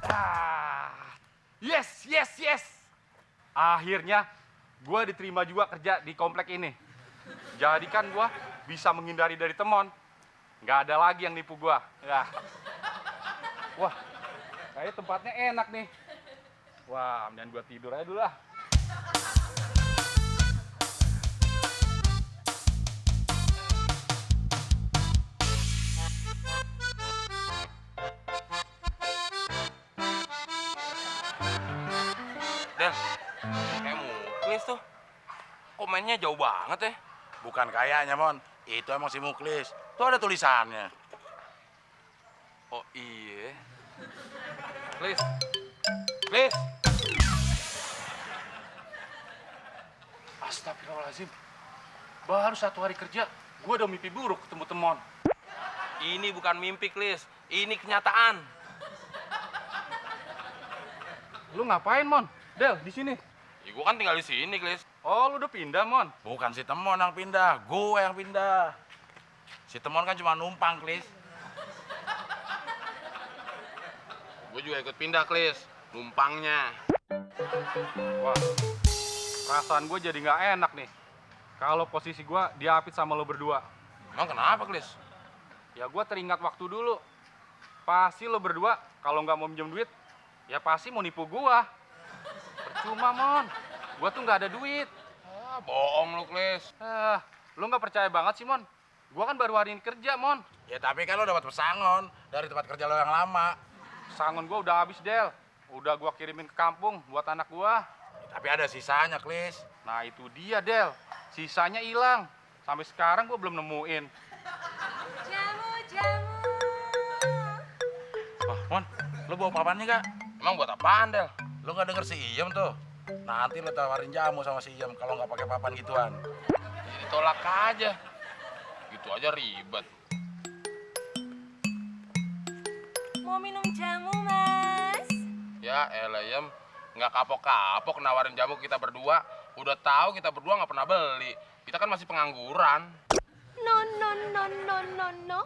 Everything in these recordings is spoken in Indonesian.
Ah, yes, yes, yes. Akhirnya gue diterima juga kerja di komplek ini. Jadi kan gue bisa menghindari dari temon. Nggak ada lagi yang nipu gue. Ya. Wah, kayaknya tempatnya enak nih. Wah, mendingan gue tidur aja dulu lah. Del, kayak Muklis tuh. Komennya jauh banget ya. Bukan kayaknya, Mon. Itu emang si Muklis. Tuh ada tulisannya. Oh iya. Please. Please. Astagfirullahaladzim. Baru 1 hari kerja, gue udah mimpi buruk ketemu temon. Ini bukan mimpi, Klis. Ini kenyataan. Lu ngapain, Mon? Del, di sini. Ya, gua kan tinggal di sini, Klis. Oh, lu udah pindah, Mon? Bukan si Temon yang pindah, gue yang pindah. Si Temon kan cuma numpang, Klis. Gue juga ikut pindah, Klis. Numpangnya. Wah, perasaan gue jadi nggak enak nih. Kalau posisi gue diapit sama lo berdua. Emang kenapa, Klis? Ya gue teringat waktu dulu. Pasti lo berdua kalau nggak mau minjem duit, ya pasti mau nipu gue. Percuma, Mon. Gue tuh nggak ada duit. Ah, bohong lu, Klis. Lo nggak percaya banget sih, Mon. Gue kan baru hari ini kerja, Mon. Ya tapi kan lo dapat pesangon dari tempat kerja lo yang lama. Sangon gue udah habis, Del. Udah gue kirimin ke kampung buat anak gue. Tapi ada sisanya, Klis. Nah itu dia, Del. Sisanya hilang. Sampai sekarang gue belum nemuin. Jamu. Wah, Mon, lo bawa papannya gak? Emang buat apaan, Del? Lo gak denger si Iem tuh? Nanti lo tawarin jamu sama si Iem kalau nggak pakai papan gituan. Jadi tolak aja. Gitu aja ribet. Mau minum jamu, Mas? Ya, Yem. Nggak kapok-kapok nawarin jamu kita berdua. Udah tahu kita berdua nggak pernah beli. Kita kan masih pengangguran. No.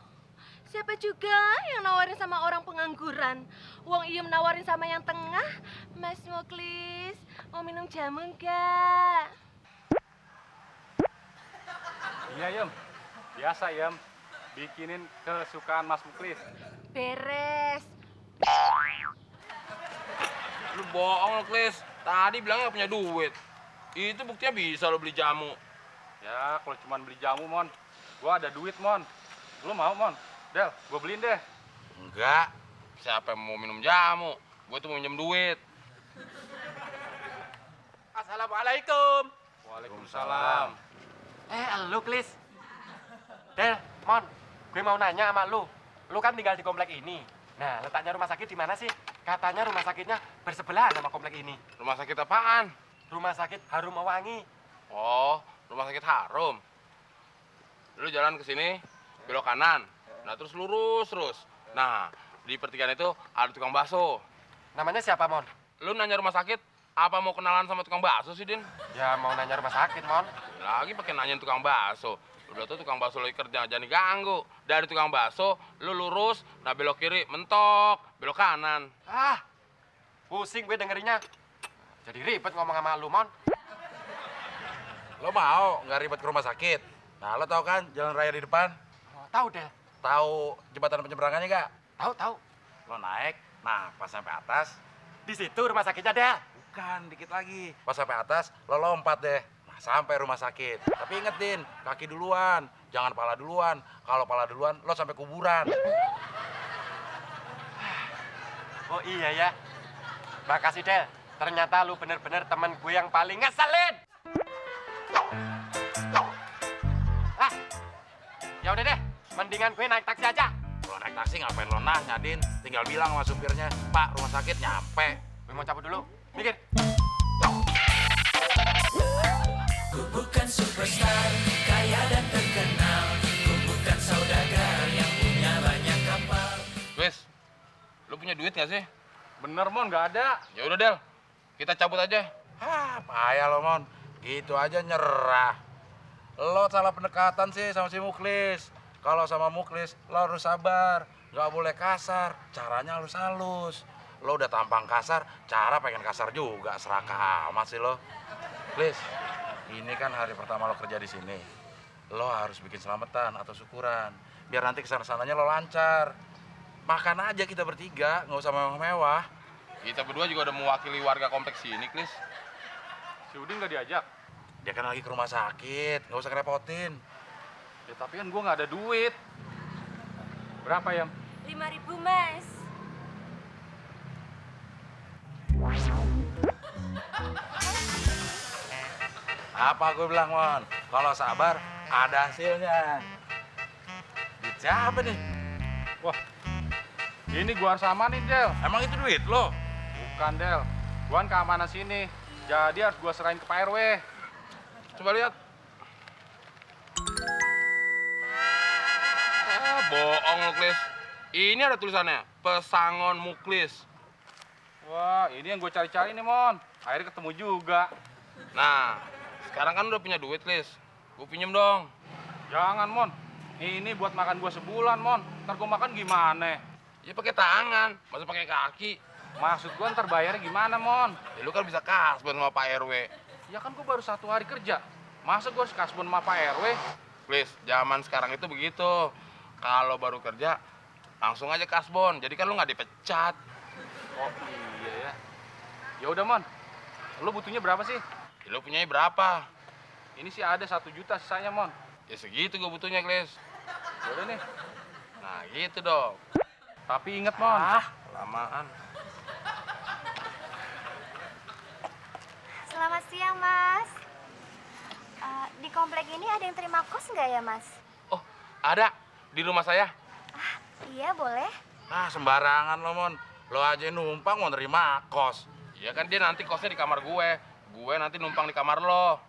Siapa juga yang nawarin sama orang pengangguran? Wong Iem nawarin sama yang tengah. Mas Muklis, mau minum jamu enggak? Iya, Yem. Biasa, Yem. Bikinin kesukaan Mas Muklis. Beres. Lu bohong lu, Klis. Tadi bilangnya nggak punya duit. Itu buktinya bisa lo beli jamu. Ya, kalau cuma beli jamu, Mon. Gua ada duit, Mon. Lu mau, Mon? Del, gua beliin deh. Enggak. Siapa yang mau minum jamu? Gue tuh mau minjem duit. Assalamualaikum. Waalaikumsalam. Lu Klis. Del, Mon, gue mau nanya sama lu. Lu kan tinggal di komplek ini. Nah, letaknya rumah sakit di mana sih? Katanya rumah sakitnya bersebelahan sama komplek ini. Rumah sakit apaan? Rumah sakit Harum Mewangi. Oh, rumah sakit Harum. Lu jalan ke sini, belok kanan. Nah, terus lurus terus. Nah, di pertigaan itu ada tukang bakso. Namanya siapa, Mon? Lu nanya rumah sakit, apa mau kenalan sama tukang bakso sih, Din? Ya mau nanya rumah sakit, Mon. Lagi pakai nanyain tukang bakso. Udah tuh tukang bakso lagi kerja, jangan diganggu. Dari tukang bakso, lu lurus, nah belok kiri, mentok, belok kanan. Pusing gue dengerinnya. Jadi ribet ngomong sama lu, Mon. Lo mau nggak ribet ke rumah sakit? Nah, lo tau kan jalan raya di depan? Oh, tahu, Del. Tahu jembatan penyeberangannya nggak? Tahu. Lo naik, nah pas sampai atas, Di situ rumah sakitnya, Del. bukan dikit lagi. Pas sampai atas, lo lompat deh. Nah, sampai rumah sakit. Tapi ingetin, kaki duluan, jangan pala duluan. Kalau pala duluan, lo sampai kuburan. Oh iya ya. Makasih, Del. Ternyata lu bener-bener temen gue yang paling ngeselin. Ya udah deh, mendingan gue naik taksi aja. Kalau naik taksi ngapain lo nanya, Din? Tinggal bilang sama supirnya, Pak, rumah sakit nyampe. Gue mau cabut dulu. Mikir. Bukan superstar, kaya dan terkenal. Ku bukan saudagar yang punya banyak kapal. Wes, lu punya duit nggak sih? Bener, Mon, nggak ada. Ya udah, Del. Kita cabut aja. Payah lo, Mon. Gitu aja nyerah. Lo salah pendekatan sih sama si Muklis. Kalau sama Muklis, lo harus sabar. Nggak boleh kasar. Caranya halus-halus. lo udah tampang kasar, cara pengen kasar juga, serakah amat sih lo. Please, ini kan hari pertama lo kerja di sini. Lo harus bikin selamatan atau syukuran, biar nanti kesana-sananya lo lancar. Makan aja kita bertiga, nggak usah mewah-mewah. Kita berdua juga udah mewakili warga kompleks ini, Klis. Si Udin nggak diajak. Dia kan lagi ke rumah sakit, nggak usah ngerepotin. Ya tapi kan gue nggak ada duit. Berapa ya? 5.000 mas. Apa gue bilang, Mon? Kalau sabar, ada hasilnya. Duit siapa nih? Wah, ini gua harus amanin, Del. Emang itu duit lo? Bukan, Del. Gua kan keamanan sini. Jadi harus gua serahin ke Pak RW. Coba lihat. Bohong lo, Klis. Ini ada tulisannya, Pesangon Muklis. Wah, ini yang gue cari-cari nih, Mon. Akhirnya ketemu juga. Nah, sekarang kan udah punya duit, Klis. Gue pinjem dong. Jangan, Mon. Ini buat makan gua sebulan, Mon. Ntar gua makan gimana? Ya pakai tangan, masa pakai kaki. Maksud gua ntar bayarnya gimana, Mon? Ya lu kan bisa kasbon sama Pak RW. Ya kan gua baru 1 hari kerja. Masa gua harus kasbon sama Pak RW? Klis, zaman sekarang itu begitu. Kalau baru kerja, langsung aja kasbon. Jadi kan lu nggak dipecat. Oh iya ya. Ya udah, Mon. Lu butuhnya berapa sih? Ya, lu punyanya berapa? Ini sih ada 1 juta sisanya, Mon. Ya segitu gue butuhnya, Klis. Ya udah nih. Nah gitu dong. Tapi inget, Mon. Lamaan. Selamat siang, Mas. Di komplek ini ada yang terima kos nggak ya, Mas? Oh, ada di rumah saya. Iya, boleh. Ah, sembarangan lo, Mon. Lo aja numpang mau nerima kos. Ya kan dia nanti kosnya di kamar gue. Gue nanti numpang di kamar lo.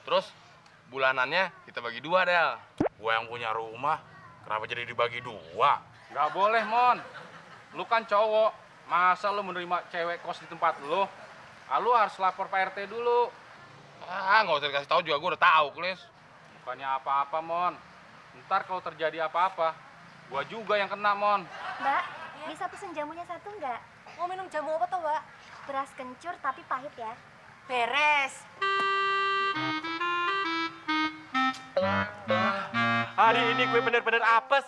Terus bulanannya kita bagi 2, Del. Gue yang punya rumah, kenapa jadi dibagi 2? Nggak boleh, Mon. Lu kan cowok. Masa lu menerima cewek kos di tempat lu? Lu harus lapor Pak RT dulu. Nggak usah dikasih tahu juga, gue udah tahu, Klis. Bukannya apa-apa, Mon. Ntar kalau terjadi apa-apa, gua juga yang kena, Mon. Mbak, bisa pesen jamunya 1 nggak? Mau minum jamu apa tuh, Mbak? Beras kencur tapi pahit ya. Beres. Hari ini gue bener-bener apes.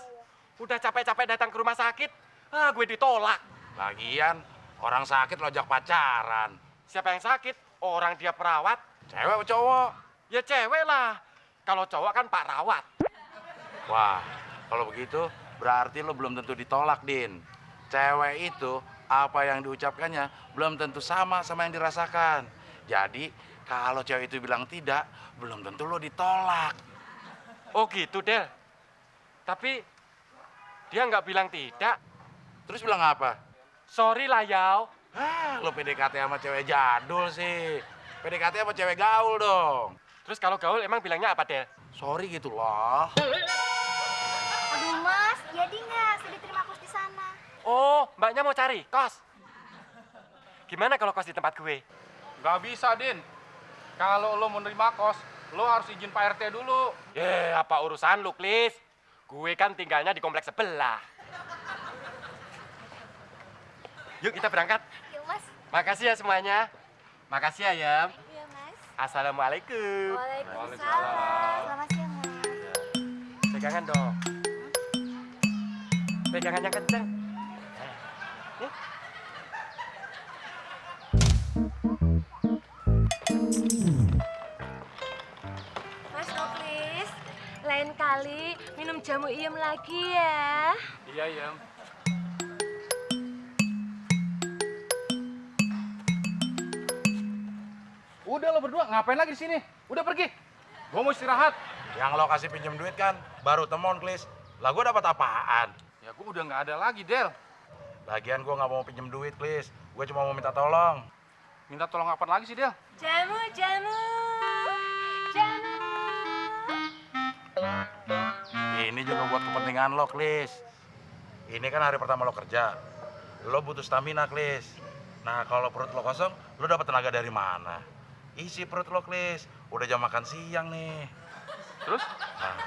Udah capek-capek datang ke rumah sakit, gue ditolak. Lagian, orang sakit lo ajak pacaran. Siapa yang sakit? Orang dia perawat. Cewek apa cowok? Ya cewek lah. Kalau cowok kan Pak Rawat. Wah, kalau begitu berarti lo belum tentu ditolak, Din. Cewek itu apa yang diucapkannya belum tentu sama yang dirasakan. Jadi kalau cewek itu bilang tidak, belum tentu lo ditolak. Oh gitu, Del. Tapi dia nggak bilang tidak. Terus bilang apa? Sorry lah, Yao. Lo PDKT sama cewek jadul sih. PDKT sama cewek gaul dong. Terus kalau gaul emang bilangnya apa, Del? Sorry gitu loh. Aduh, Mas, jadi nggak saya diterima kos di sana? Oh, mbaknya mau cari kos. Gimana kalau kos di tempat gue? Nggak bisa, Din. Kalau lo mau nerima kos, lo harus izin Pak RT dulu. Apa urusan lu, Klis? Gue kan tinggalnya di kompleks sebelah. Yuk kita berangkat. Yuk, Mas. Makasih ya semuanya. Makasih ya, Yam. Iya, Mas. Assalamualaikum. Waalaikumsalam. Selamat siang, Mas. Pegangan dong. Pegangan yang kenceng. Mas Nuklis, lain kali minum jamu iem lagi ya. Iya, Yam. Udah lo berdua ngapain lagi di sini? Udah pergi. Gua mau istirahat. Yang lo kasih pinjem duit kan baru temon, Klis. Lah gue dapat apaan? Ya gua udah nggak ada lagi, Del. Lagian gue nggak mau pinjem duit, Klis. Gue cuma mau minta tolong. Minta tolong apa lagi sih, Del? Jamu, jamu, jamu. Ini juga buat kepentingan lo, Klis. Ini kan hari pertama lo kerja. Lo butuh stamina, Klis. Nah, kalau perut lo kosong, lo dapat tenaga dari mana? Isi perut lo, Klis. Udah jam makan siang nih. Terus? Nah,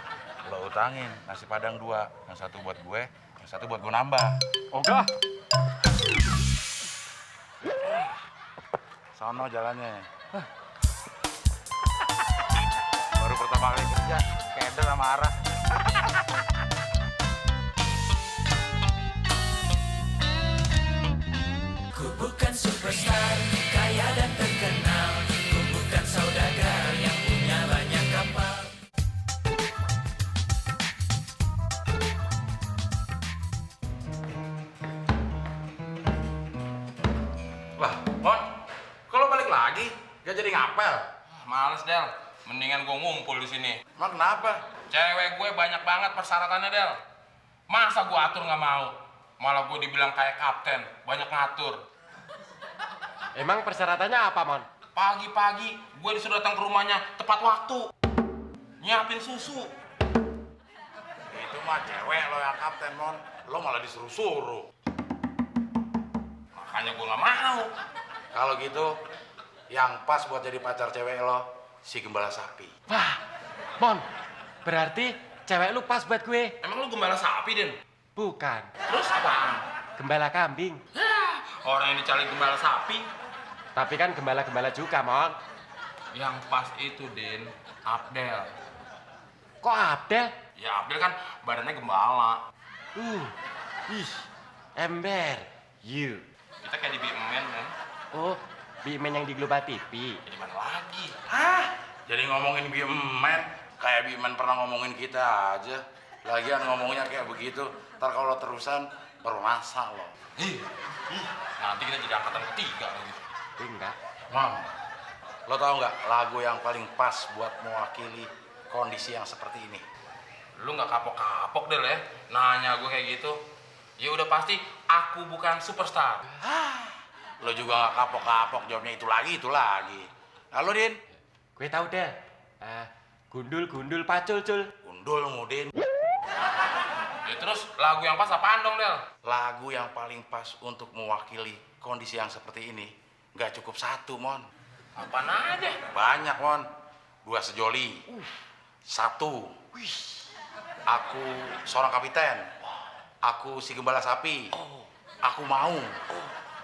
lo utangin nasi padang 2. Yang 1 buat gue, yang 1 buat gue nambah. Ogah. Sono jalannya. Baru pertama kali kerja, keder sama Ara. Ku bukan superstar, kaya dan terkenal. Ku bukan saudagar yang punya banyak kapal. Lah, Mon, kalau balik lagi, gak jadi ngapel. Males Del, mendingan gue ngumpul di sini. Emang kenapa? Cewek gue banyak banget persyaratannya Del. Masa gue atur nggak mau? Malah gue dibilang kayak kapten, banyak ngatur. Emang persyaratannya apa, Mon? Pagi-pagi gue disuruh datang ke rumahnya tepat waktu, nyiapin susu. Itu mah cewek lo yang kapten, Mon. Lo malah disuruh-suruh. Makanya gue nggak mau. Kalau gitu, yang pas buat jadi pacar cewek lo, si gembala sapi. Wah, Mon, berarti cewek lu pas buat gue. Emang lu gembala sapi, Den? Bukan, Terus apaan? gembala kambing. Orang yang dicari gembala sapi. Tapi kan gembala-gembala juga, Mon. Yang pas itu, Den, Abdel. Kok Abdel? Ya Abdel kan badannya gembala. Ih, ember. You. Kita kayak di BMN, kan? Oh, Bimen yang di Global TV. Jadi mana lagi? Jadi ngomongin Bimen, kayak Bimen pernah ngomongin kita aja. Lagian ngomongnya kayak begitu, ntar kalau terusan bermasa lo. Nanti kita jadi angkatan ketiga lagi. Enggak. Mam, lo tau nggak lagu yang paling pas buat mewakili kondisi yang seperti ini? Lu nggak kapok-kapok Del ya? Nanya gue kayak gitu. Ya udah pasti aku bukan superstar. Lo juga nggak kapok-kapok jawabnya itu lagi. Halo Din, Gue tahu deh. Gundul-gundul pacul-cul. gundul ngudin. Ya terus lagu yang pas apaan dong Del? Lagu yang paling pas untuk mewakili kondisi yang seperti ini nggak cukup satu, Mon. Apaan aja? Banyak, Mon. 2 sejoli. 1. Aku seorang kapiten. Aku si gembala sapi. Aku mau.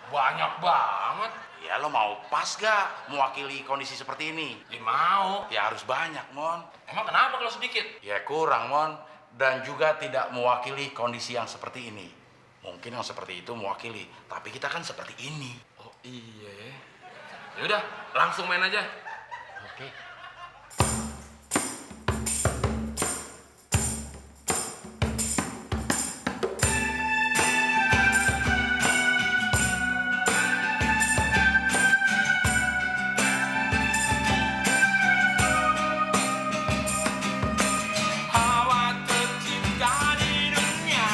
Banyak banget. Ya lo mau pas gak mewakili kondisi seperti ini? Ya mau. Ya harus banyak, Mon. Emang kenapa kalau sedikit? Ya kurang, Mon. Dan juga tidak mewakili kondisi yang seperti ini. Mungkin yang seperti itu mewakili, tapi kita kan seperti ini. Oh iya ya. Ya udah, langsung main aja. Oke. Hawa tercipta di dunia.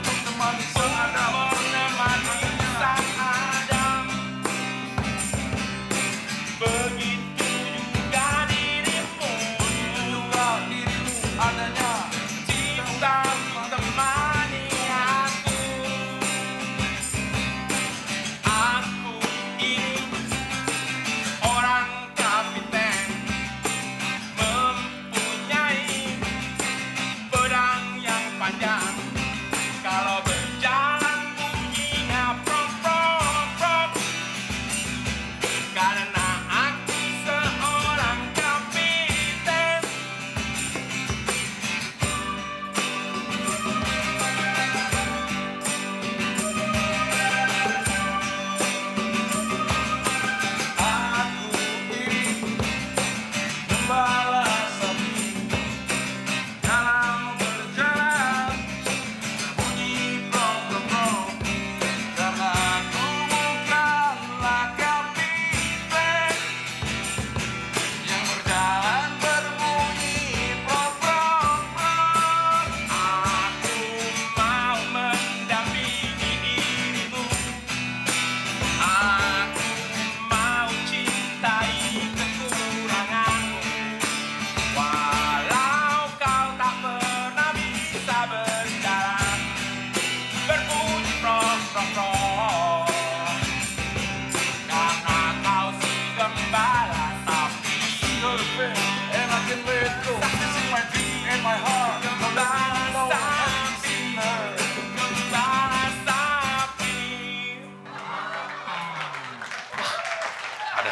Untuk menemani saat ada. Begitu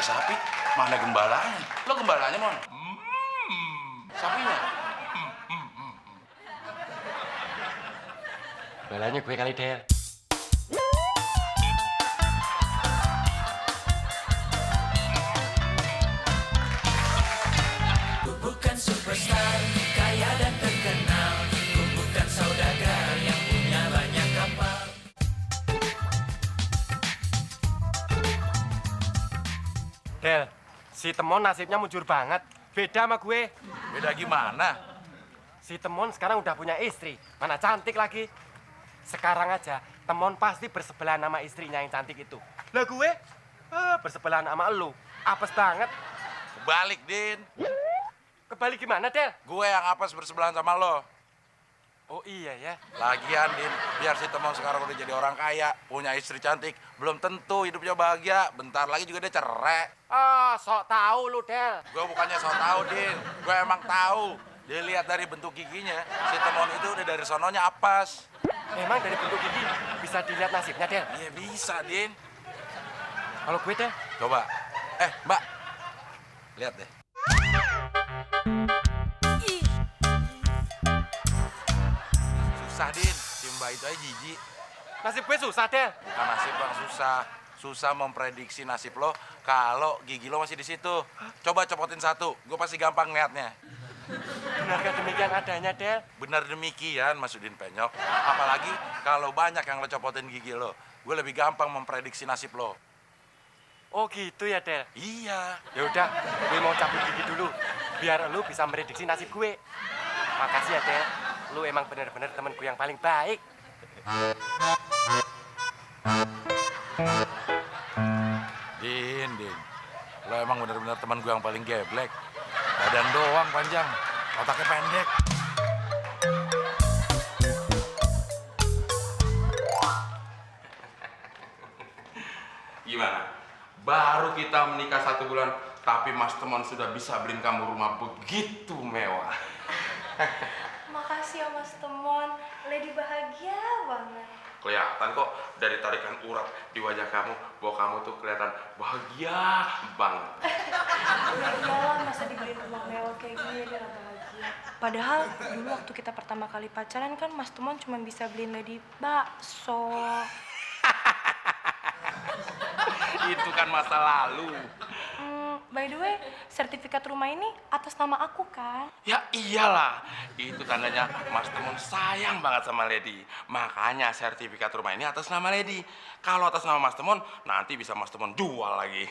sapi, mana gembalanya? Lo gembalanya, Mon? Sapinya? Balanya gue kali, Del. Ku bukan superstar, kaya dan terkenal. Ku bukan saudagar yang punya banyak kapal. Del, si Temon nasibnya mujur banget. Beda sama gue. Beda gimana? Si Temon sekarang udah punya istri. Mana cantik lagi. Sekarang aja, Temon pasti bersebelahan sama istrinya yang cantik itu. Lah gue, bersebelahan sama elu. Apes banget. Kebalik, Din. Kebalik gimana, Del? Gue yang apes bersebelahan sama lo. Oh iya ya. Lagian, Din, biar si Temon sekarang udah jadi orang kaya, punya istri cantik, belum tentu hidupnya bahagia. Bentar lagi juga dia cerai. Ah, sok tahu lu, Del. Gue bukannya so tau, Din. Gue emang tahu. Dilihat dari bentuk giginya, si Temon itu udah dari sononya apes. Memang dari bentuk gigi bisa dilihat nasibnya, Del. Iya bisa, Din. Kalau gue, Del, Coba. Mbak. Lihat deh. Susah, Din. Si Mbak itu aja jijik. nasib gue susah, Del. Bukan nasib Bang, susah. Susah memprediksi nasib lo kalau gigi lo masih di situ. Coba copotin satu, gue pasti gampang ngeliatnya. Benarkah demikian adanya, Del? Benar demikian, Mas Udin Penyok. Apalagi kalau banyak yang lo copotin gigi lo, gue lebih gampang memprediksi nasib lo. Oh gitu ya, Del. Iya. Ya udah, gue mau cabut gigi dulu biar lu bisa memprediksi nasib gue. Makasih ya, Del. Lu emang bener-bener temenku yang paling baik. Din. Lo emang bener-bener teman gue yang paling geblek. Badan doang panjang, otaknya pendek. Gimana? Baru kita menikah 1 bulan, tapi Mas Temon sudah bisa beliin kamu rumah begitu mewah. Makasih ya Mas Temon, Lady bahagia banget. Kelihatan kok dari tarikan urat di wajah kamu bahwa kamu tuh kelihatan bahagia banget. Ya iyalah, masa dibeliin rumah mewah kayak gini dia nggak bahagia. Padahal dulu waktu kita pertama kali pacaran kan Mas Temon cuma bisa beliin Lady bakso. Itu kan masa lalu. By the way, sertifikat rumah ini atas nama aku kan? Ya iyalah, itu tandanya Mas Temon sayang banget sama Lady. Makanya sertifikat rumah ini atas nama Lady. Kalau atas nama Mas Temon, nanti bisa Mas Temon jual lagi.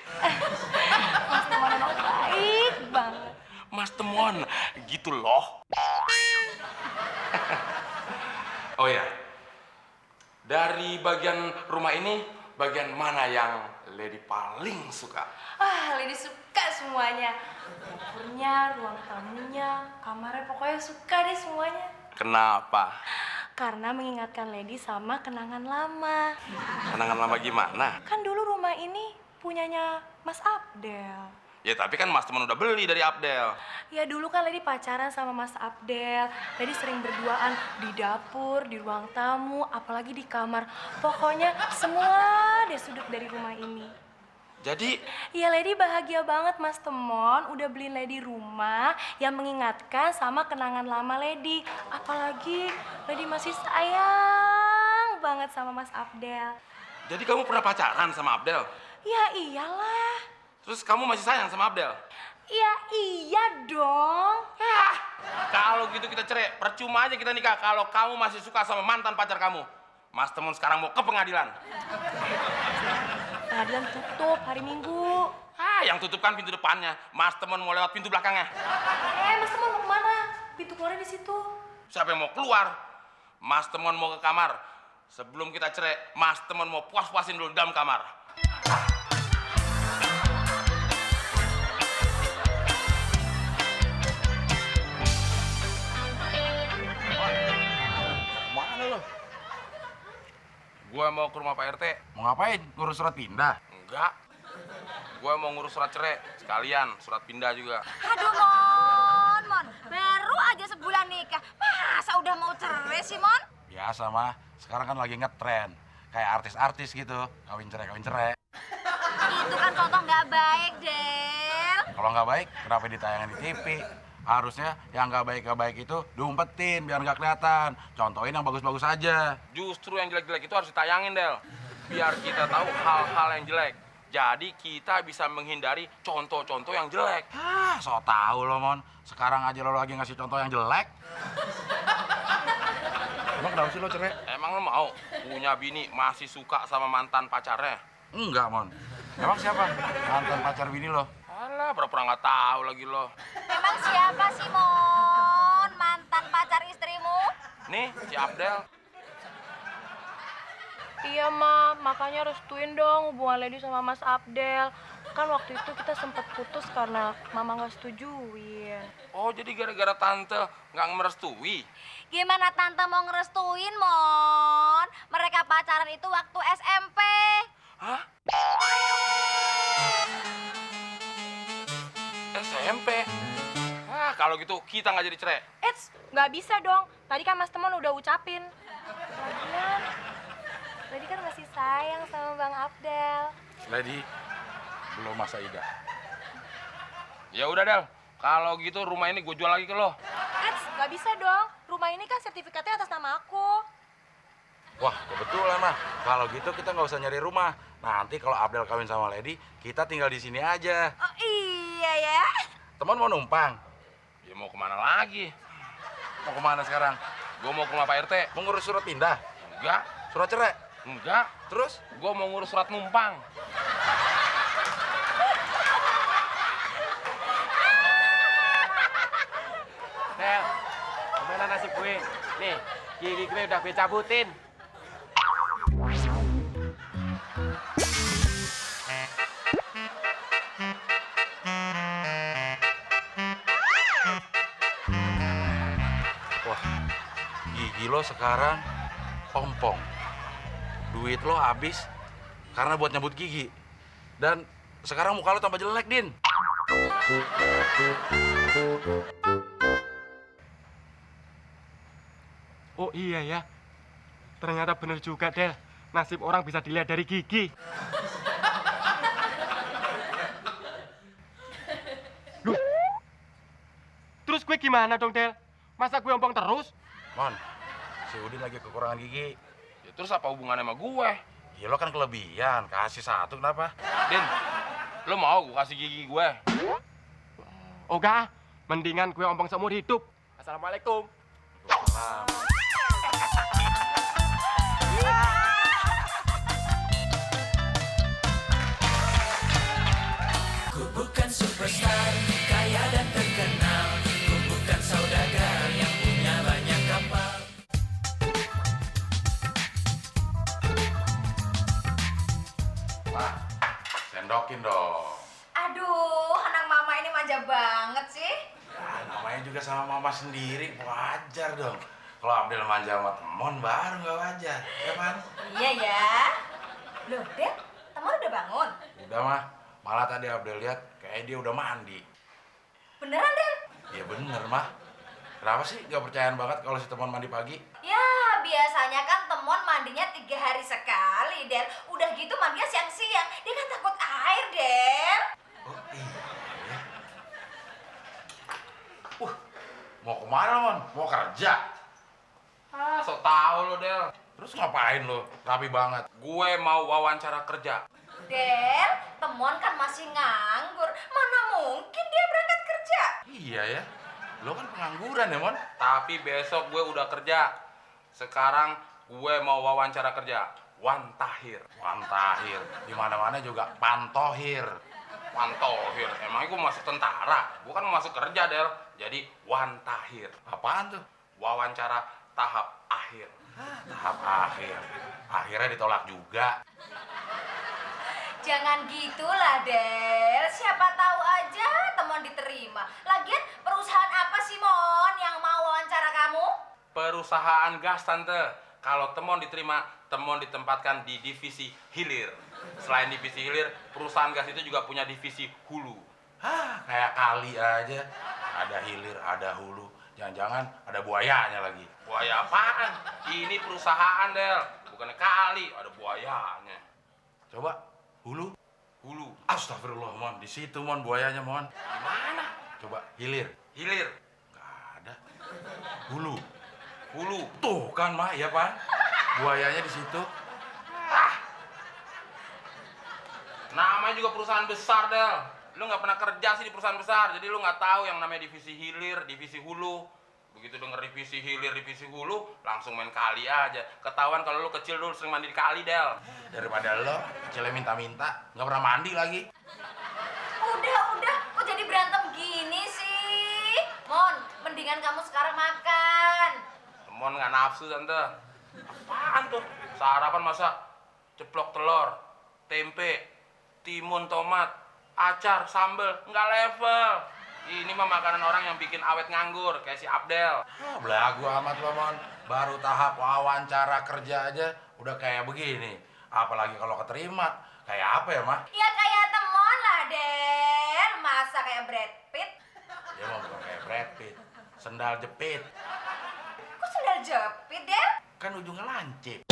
Mas Temon emang baik banget. Mas Temon, gitu loh. Oh ya, dari bagian rumah ini, bagian mana yang Lady paling suka? Lady suka semuanya. Dapurnya, ruang tamunya, kamarnya, pokoknya suka deh semuanya. Kenapa? Karena mengingatkan Lady sama kenangan lama. Kenangan lama gimana? Kan dulu rumah ini punyanya Mas Abdel. Ya tapi kan Mas Temon udah beli dari Abdel. Ya dulu kan Lady pacaran sama Mas Abdel. Lady sering berduaan di dapur, di ruang tamu, apalagi di kamar. Pokoknya semua deh sudut dari rumah ini. Jadi, Ya Lady bahagia banget Mas Temon udah beliin Lady rumah yang mengingatkan sama kenangan lama Lady. Apalagi Lady masih sayang banget sama Mas Abdel. jadi kamu pernah pacaran sama Abdel? Ya iyalah. Terus kamu masih sayang sama Abdel? Ya iya dong. Kalau gitu kita cerai, percuma aja kita nikah kalau kamu masih suka sama mantan pacar kamu. Mas Temon sekarang mau ke pengadilan. Pengadilan tutup hari Minggu. Yang tutup kan pintu depannya. Mas Temon mau lewat pintu belakangnya. Mas Temon mau kemana? Pintu keluarnya di situ. Siapa yang mau keluar? Mas Temon mau ke kamar. Sebelum kita cerai, Mas Temon mau puas-puasin dulu dalam kamar. Mana lo? Gue mau ke rumah Pak RT. Mau ngapain? Ngurus surat pindah? Enggak. Gue mau ngurus surat cerai. Sekalian surat pindah juga. Aduh, Mon. Baru aja sebulan nikah. Masa udah mau cerai sih, Mon? Biasa mah. Sekarang kan lagi ngetren. Kayak artis-artis gitu. Kawin cerai, kawin cerai. Itu kan contoh nggak baik, Del. Kalau nggak baik, kenapa ditayangin di TV? Harusnya yang nggak baik itu diumpetin biar nggak kelihatan. Contohin yang bagus-bagus aja. Justru yang jelek-jelek itu harus ditayangin, Del. Biar kita tahu hal-hal yang jelek. Jadi kita bisa menghindari contoh-contoh yang jelek. Ah, so tau lo, Mon. Sekarang aja lo lagi ngasih contoh yang jelek. Emang kenapa sih lo cerai? Emang lo mau punya bini masih suka sama mantan pacarnya? Enggak, Mon. Emang siapa mantan pacar bini lo? Alah, pura-pura nggak tahu lagi lo. Emang siapa sih, Mon? Mantan pacar istrimu? Nih, si Abdel. Iya, Ma. Makanya restuin dong hubungan Lady sama Mas Abdel. Kan waktu itu kita sempat putus karena Mama nggak setujuin. Oh, jadi gara-gara tante nggak merestui? Gimana tante mau ngerestuin, Mon? Mereka pacaran itu waktu SMP. Hah? SMP? Ah, kalau gitu kita nggak jadi cerai. Eits, nggak bisa dong. Tadi kan Mas Temon udah ucapin. Lagian, Lady kan masih sayang sama Bang Abdel. Lady, belum masa Ida. Ya udah, Del. Kalau gitu rumah ini gue jual lagi ke lo. Eits, nggak bisa dong. Rumah ini kan sertifikatnya atas nama aku. Wah, kebetulan mah. Kalau gitu kita nggak usah nyari rumah. Nanti kalau Abdel kawin sama Lady, kita tinggal di sini aja. Oh iya ya. Teman mau numpang? Ya mau kemana lagi? Mau kemana sekarang? Gue mau ke rumah Pak RT. Mau ngurus surat pindah? Enggak, Surat cerai? enggak. Terus? Gue mau ngurus surat numpang. Del, gimana nasib gue? Nih, gigi gue udah gue cabutin. Wah, gigi lo sekarang ompong. Duit lo habis karena buat nyambut gigi. Dan sekarang muka lo tambah jelek, Din. Oh iya ya, ternyata bener juga, Del. Nasib orang bisa dilihat dari gigi. Loh, terus gue gimana dong, Del? Masa gue ompong terus? Mon, si Udin lagi kekurangan gigi. Ya, terus apa hubungannya sama gue? Ya lo kan kelebihan, kasih satu kenapa? Din, lo mau gue kasih gigi gue? Oh enggak, mendingan gue ompong seumur hidup. Assalamualaikum. Salam. Ku bukan superstar, kaya dan terkenal. Ku bukan saudagar yang punya banyak kapal. Pak, sendokin dong. Aduh, anak mama ini manja banget sih. Ya, namanya juga sama mama sendiri, wajar dong. Kalau Abdel manja sama Temon baru nggak wajar, ya kan? Iya ya. Loh, Del, teman udah bangun? Udah mah, malah tadi Abdel lihat kayak dia udah mandi. Beneran, Del? Ya bener mah. Kenapa sih nggak percayaan banget kalau si Temon mandi pagi? Ya, biasanya kan temon mandinya 3 hari sekali, Del. Udah gitu mandinya siang-siang. Dia kan takut air, Del. Oh iya. Mau kemana, Mon? Mau kerja? Ah, so tau lo, Del. Terus ngapain lo? Rapi banget. Gue mau wawancara kerja. Del, temon kan masih nganggur. Mana mungkin dia berangkat kerja? Iya ya. Lo kan pengangguran ya, Mon? Tapi besok gue udah kerja. Sekarang gue mau wawancara kerja. Wan Tahir. Wan Tahir. Di mana-mana juga Pantohir. Wan Tohir. Emangnya gue masuk tentara? Gue kan mau masuk kerja, Del. Jadi Wan Tahir. Apaan tuh? Wawancara tahap akhir. Tahap akhir. Akhirnya ditolak juga. Jangan gitulah, Del. Siapa tahu aja temon diterima. Lagian perusahaan apa sih, Mon, yang mau wawancara kamu? Perusahaan gas, Tante. Kalau Temon diterima, Temon ditempatkan di divisi hilir. Selain divisi hilir, perusahaan gas itu juga punya divisi hulu. Hah, kayak kali aja. Ada hilir, ada hulu. Jangan-jangan ada buayanya lagi. Buaya apaan? Ini perusahaan, Del. Bukannya kali, ada buayanya. Coba, hulu. Hulu. Astagfirullah, Mon. Di situ, Mon, buayanya, Mon. Di mana? Coba hilir. Hilir. Nggak ada. Hulu. Hulu. Tuh kan, Mak, ya, Pan? Buayanya di situ. Namanya juga perusahaan besar, Del. Lu nggak pernah kerja sih di perusahaan besar, jadi lu nggak tahu yang namanya divisi hilir, divisi hulu. Begitu denger divisi hilir, divisi hulu, langsung main kali aja. Ketahuan kalau lu kecil dulu sering mandi di kali, Del. Daripada lo kecilnya minta-minta, nggak pernah mandi lagi. Udah, kok jadi berantem gini sih? Mon, mendingan kamu sekarang makan. Temon nggak nafsu, Tante. Apaan tuh? Sarapan masa ceplok telur, tempe, timun, tomat, acar, sambel, nggak level. Ini mah makanan orang yang bikin awet nganggur, kayak si Abdel. Belagu amat lo, Mon. Baru tahap wawancara kerja aja udah kayak begini. Apalagi kalau keterima, kayak apa ya, Mah? Ya kayak Temon lah, Del. Masa kayak Brad Pitt? Ya mau bukan kayak Brad Pitt. Sendal jepit. Kok sendal jepit, Del? Kan ujungnya lancip.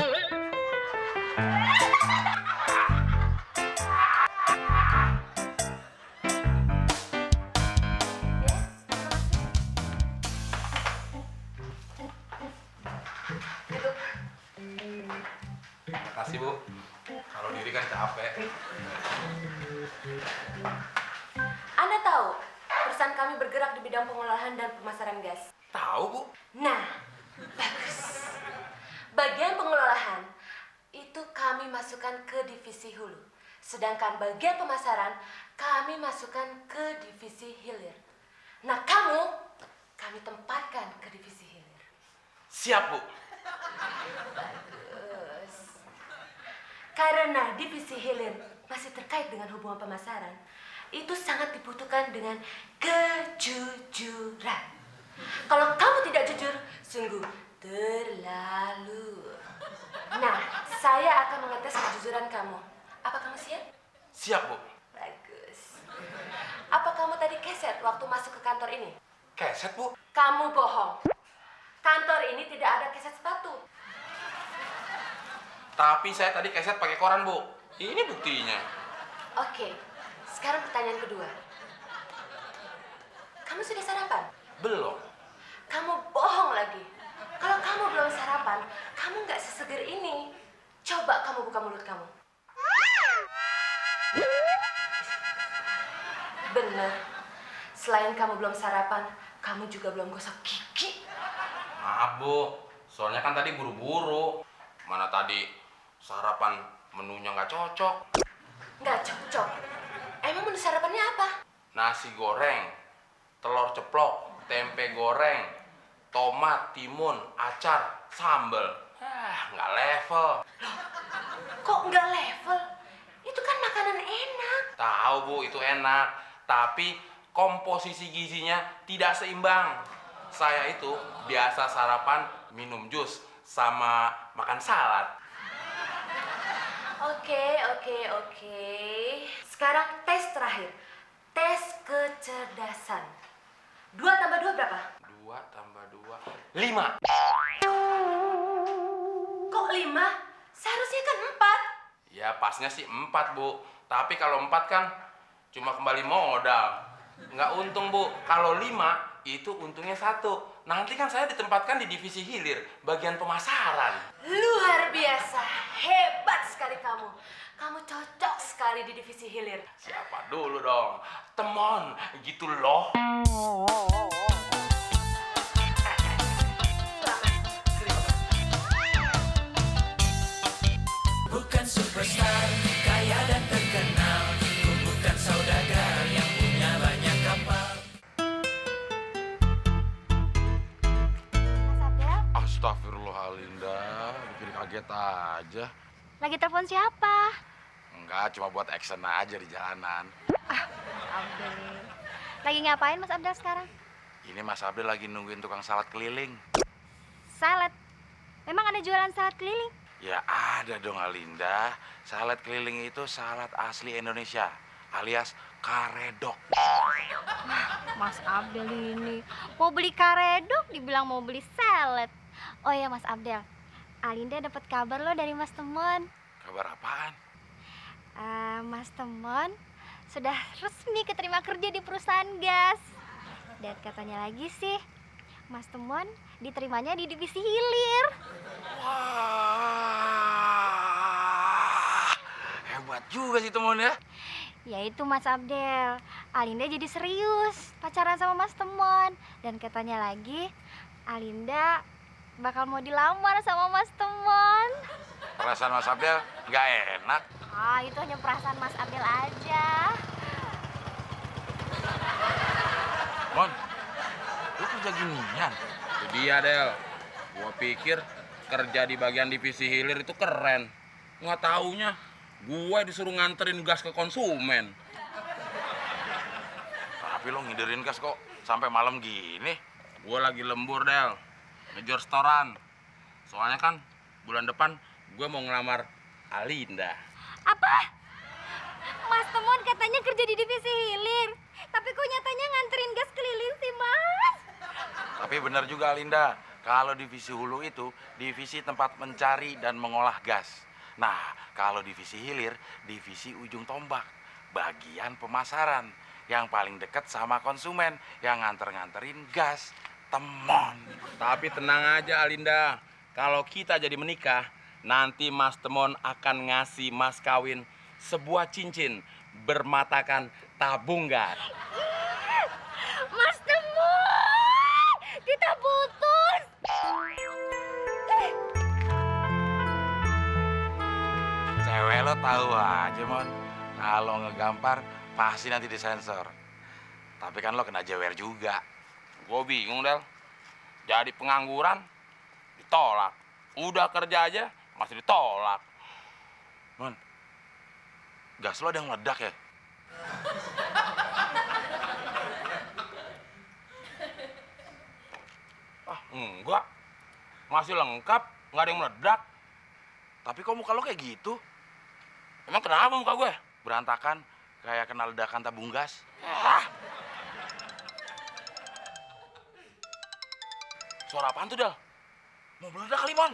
Makasih, Bu. Kalau diri kan capek. Anda tahu, perusahaan kami bergerak di bidang pengolahan dan pemasaran gas. Tahu, Bu? Nah, bagus. Bagian pengelolaan itu kami masukkan ke divisi hulu. Sedangkan bagian pemasaran kami masukkan ke divisi hilir. Nah, kami tempatkan ke divisi hilir. Siap, Bu. Bagus. Karena divisi hilir masih terkait dengan hubungan pemasaran, itu sangat dibutuhkan dengan kejujuran. Kalau kamu tidak jujur, sungguh terlalu. Nah, saya akan mengetes kejujuran kamu. Apa kamu siap? Siap, Bu. Bagus. Apa kamu tadi keset waktu masuk ke kantor ini? Keset, Bu. Kamu bohong. Kantor ini tidak ada keset sepatu. Tapi saya tadi keset pakai koran, Bu. Ini buktinya. Oke, sekarang pertanyaan kedua. Kamu sudah sarapan? Belum. Kamu bohong lagi. Kalau kamu belum sarapan, kamu nggak seseger ini. Coba kamu buka mulut kamu. Bener. Selain kamu belum sarapan, kamu juga belum gosok gigi. Maaf, Bu. Soalnya kan tadi buru-buru. Mana tadi sarapan menunya nggak cocok. Nggak cocok. Emang menu sarapannya apa? Nasi goreng, telur ceplok, tempe goreng, tomat, timun, acar, sambel. Nggak level. Kok nggak level? Itu kan makanan enak. Tahu, Bu, itu enak. Tapi komposisi gizinya tidak seimbang. Saya itu biasa sarapan minum jus sama makan salad. Oke. Sekarang tes terakhir. Tes kecerdasan. 2 tambah 2 berapa? 2 tambah 2, 5. Kok 5? Seharusnya kan 4. Ya pasnya sih 4, Bu. Tapi kalau 4 kan cuma kembali modal. Nggak untung, Bu. Kalau 5 itu untungnya 1. Nanti kan saya ditempatkan di divisi hilir, bagian pemasaran. Luar biasa. Hebat sekali kamu. Kamu cocok sekali di divisi hilir. Siapa dulu dong? Temon, gitu loh. Bukan superstar, kaya dan terkenal. Ku bukan saudagar yang punya banyak kapal. Mas Abdel, Astagfirullahaladzim, bikin kaget aja. lagi telepon siapa? Enggak, cuma buat action aja di jalanan. Abdel. Lagi ngapain Mas Abdel sekarang? Ini Mas Abdel lagi nungguin tukang salad keliling. Salad. Memang ada jualan salad keliling? Ya ada dong Alinda. Salad keliling itu salad asli Indonesia, alias karedok. Mas Abdel ini mau beli karedok dibilang mau beli salad. Oh ya Mas Abdel, Alinda dapat kabar lo dari Mas Temon. Kabar apaan? Mas Temon sudah resmi keterima kerja di perusahaan gas. Dan katanya lagi sih, Mas Temon diterimanya di divisi hilir. Wah, hebat juga sih Temon ya. Yaitu Mas Abdel, Alinda jadi serius pacaran sama Mas Temon. Dan katanya lagi, Alinda bakal mau dilamar sama Mas Temon. Perasaan Mas Abdel nggak enak. Itu hanya perasaan Mas Abdel aja. Mon, lu kerja ginian? Itu dia, Del. Gua pikir kerja di bagian divisi hilir itu keren. Nggak taunya gue disuruh nganterin gas ke konsumen. Tapi lo ngiderin gas kok sampai malam gini. Gue lagi lembur, Del. Ngejar setoran. Soalnya kan bulan depan gue mau ngelamar Alinda. Apa? Mas Temon katanya kerja di divisi hilir. Tapi kok nyatanya nganterin gas keliling sih, Mas? Tapi benar juga Alinda, kalau divisi hulu itu divisi tempat mencari dan mengolah gas. Nah, kalau divisi hilir, divisi ujung tombak, bagian pemasaran yang paling dekat sama konsumen yang nganterin gas, Temon. Tapi tenang aja, Alinda. Kalau kita jadi menikah, nanti Mas Temon akan ngasih mas kawin sebuah cincin bermatakan tabung gas. Mas Temon, kita putus. Cewek lo tahu aja, Mon. Kalau ngegampar pasti nanti disensor. Tapi kan lo kena jewer juga. Gue bingung, Del. Jadi pengangguran, ditolak. Udah kerja aja, masih ditolak. Mon, gas lo ada yang meledak ya? Enggak. Masih lengkap, nggak ada yang meledak. Tapi kok muka lo kayak gitu? Emang kenapa muka gue? Berantakan, kayak kena ledakan tabung gas. Suara apaan tuh, Del? Mau meledak kali, Mon.